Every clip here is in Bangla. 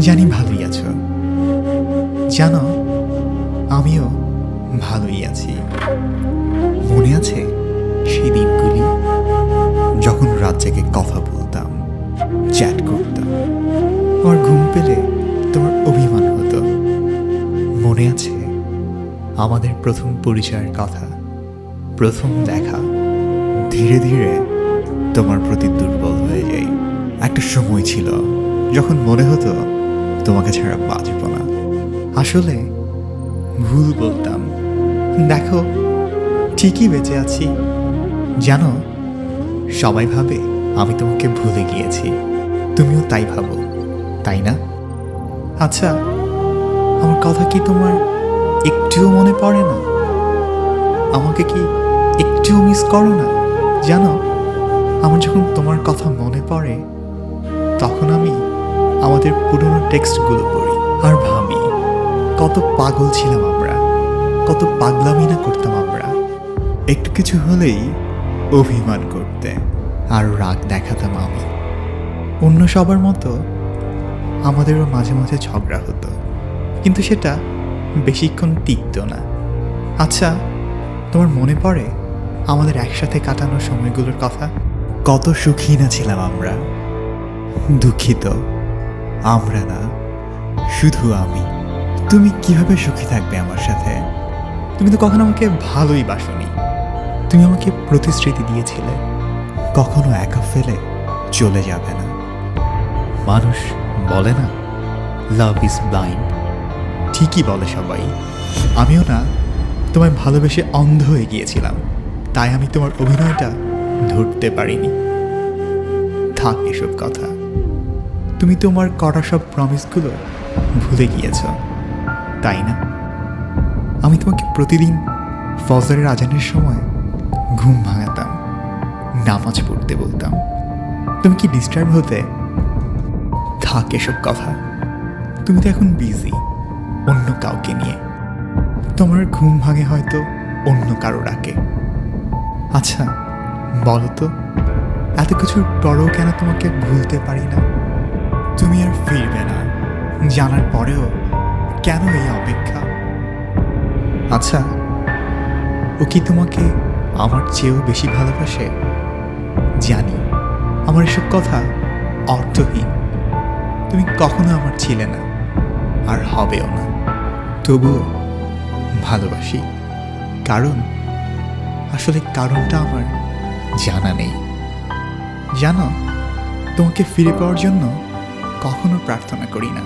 জানি ভালোই আছো। জানো, আমিও ভালোই আছি। মনে আছে সেই দিনগুলি যখন রাত জেগে কথা বলতাম, চ্যাট করতাম, আমার ঘুম পেলে তোমার অভিমান হতো। মনে আছে আমাদের প্রথম পরিচয়ের কথা, প্রথম দেখা। ধীরে ধীরে তোমার প্রতি দুর্বল হয়ে যাই। একটা সময় ছিল যখন মনে হতো তোমাকে ছাড়া বাঁচব না। আসলে ভুল বলতাম। দেখো, ঠিকই বেঁচে আছি। জানো, সবাই ভাবে আমি তোমাকে ভুলে গিয়েছি, তুমিও তাই ভাবো, তাই না? আচ্ছা, আমার কথা কি তোমার একটুও মনে পড়ে না? আমাকে কি একটুও মিস করো না? জানো, আমার যখন তোমার কথা মনে পড়ে তখন আমি আমাদের পুরনো টেক্সটগুলো পড়ি আর ভাবি কত পাগল ছিলাম আমরা, কত পাগলামি না করতাম আমরা। একটু কিছু হলেই অভিমান করতে আর রাগ দেখাতাম আমি। অন্য সবার মতো আমাদেরও মাঝে মাঝে ঝগড়া হতো, কিন্তু সেটা বেশিক্ষণ টিকত না। আচ্ছা, তোমার মনে পড়ে আমাদের একসাথে কাটানো সময়গুলোর কথা? কত সুখী না ছিলাম আমরা। দুঃখিত, আমরা না, শুধু আমি। তুমি কিভাবে সুখী থাকবে আমার সাথে? তুমি তো কখনো আমাকে ভালোই বাসনি। তুমি আমাকে প্রতিশ্রুতি দিয়েছিলে কখনো একা ফেলে চলে যাবে না। মানুষ বলে না, লাভ ইজ ব্লাইন্ড। ঠিকই বলে সবাই। আমিও না তোমায় ভালোবেসে অন্ধ হয়ে গিয়েছিলাম, তাই আমি তোমার অভিনয়টা ধরতে পারিনি। থাক এসব কথা। তুমি তোমার করা সব প্রমিসগুলো ভুলে গিয়েছ, তাই না? আমি তোমাকে প্রতিদিন ফজরের আজানের সময় ঘুম ভাঙাতাম, নামাজ পড়তে বলতাম। তুমি কি ডিস্টার্ব হতে? থাক এসব কথা। তুমি তো এখন বিজি অন্য কাউকে নিয়ে। তোমার ঘুম ভাঙে হয়তো অন্য কারো ডাকে। আচ্ছা বলো তো, এত কিছুর পরেও কেন তোমাকে ভুলতে পারি না? তুমি আর ফিরবে না জানার পরেও কেন এই অপেক্ষা? আচ্ছা, ও কি তোমাকে আমার চেয়েও বেশি ভালোবাসে? জানি আমার এসব কথা অর্থহীন। তুমি কখনো আমার ছিলে না, আর হবেও না। তবুও ভালোবাসি। কারণ আসলে কারণটা আমার জানা নেই। জানো, তোমাকে ফিরে পাওয়ার জন্য কখনো প্রার্থনা করি না,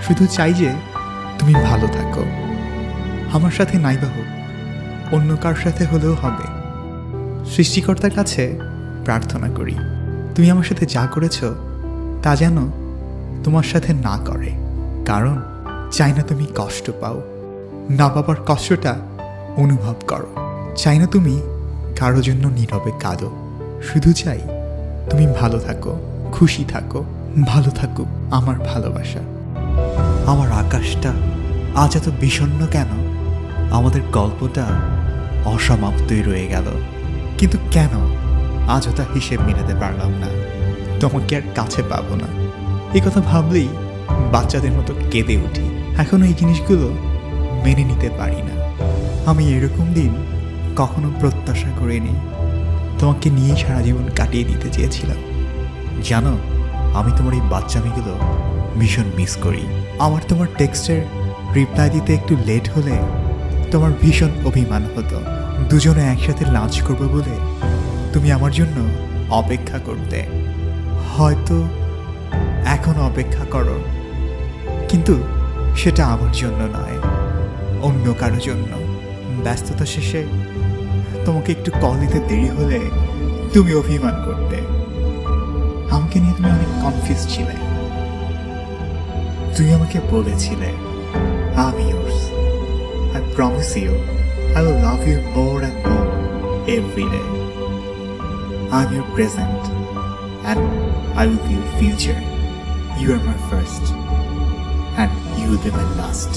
শুধু চাই যে তুমি ভালো থাকো। আমার সাথে নাইবা হোক, অন্য কার সাথে হলেও হবে। সৃষ্টিকর্তার কাছে প্রার্থনা করি তুমি আমার সাথে যা করেছ তা যেন তোমার সাথে না করে। কারণ চাই না তুমি কষ্ট পাও, না পাবার কষ্টটা অনুভব করো। চাই না তুমি কারো জন্য নীরবে কাঁদো। শুধু চাই তুমি ভালো থাকো, খুশি থাকো, ভালো থাকুক আমার ভালোবাসা। আমার আকাশটা আজ এত বিষণ্ণ কেন? আমাদের গল্পটা অসমাপ্তই রয়ে গেল, কিন্তু কেন আজও তা হিসেব মেলাতে পারলাম না। তোমাকে আর কাছে পাবো না, এই কথা ভাবলেই বাচ্চাদের মতো কেঁদে উঠি। এখনো এই জিনিসগুলো মেনে নিতে পারি না। আমি এরকম দিন কখনো প্রত্যাশা করিনি। তোমাকে নিয়ে সারা জীবন কাটিয়ে দিতে চেয়েছিলাম। জানো, আমি তোমার এই বাচ্চামিগুলো ভীষণ মিস করি। আমার তোমার টেক্সটের রিপ্লাই দিতে একটু লেট হলে তোমার ভীষণ অভিমান হতো। দুজনে একসাথে লাঞ্চ করবো বলে তুমি আমার জন্য অপেক্ষা করতে। হয়তো এখন অপেক্ষা করো, কিন্তু সেটা আমার জন্য নয়, অন্য কারো জন্য। ব্যস্ততা শেষে তোমাকে একটু কল দিতে দেরি হলে তুমি অভিমান করতে। আমাকে নিয়ে তুমি অনেক কনফিউজ ছিলে। তুমি আমাকে বলেছিলে, আমি yours. I promise you I will love you more and more every day. I'm your present and I will be your future. You are my first and you will be my last.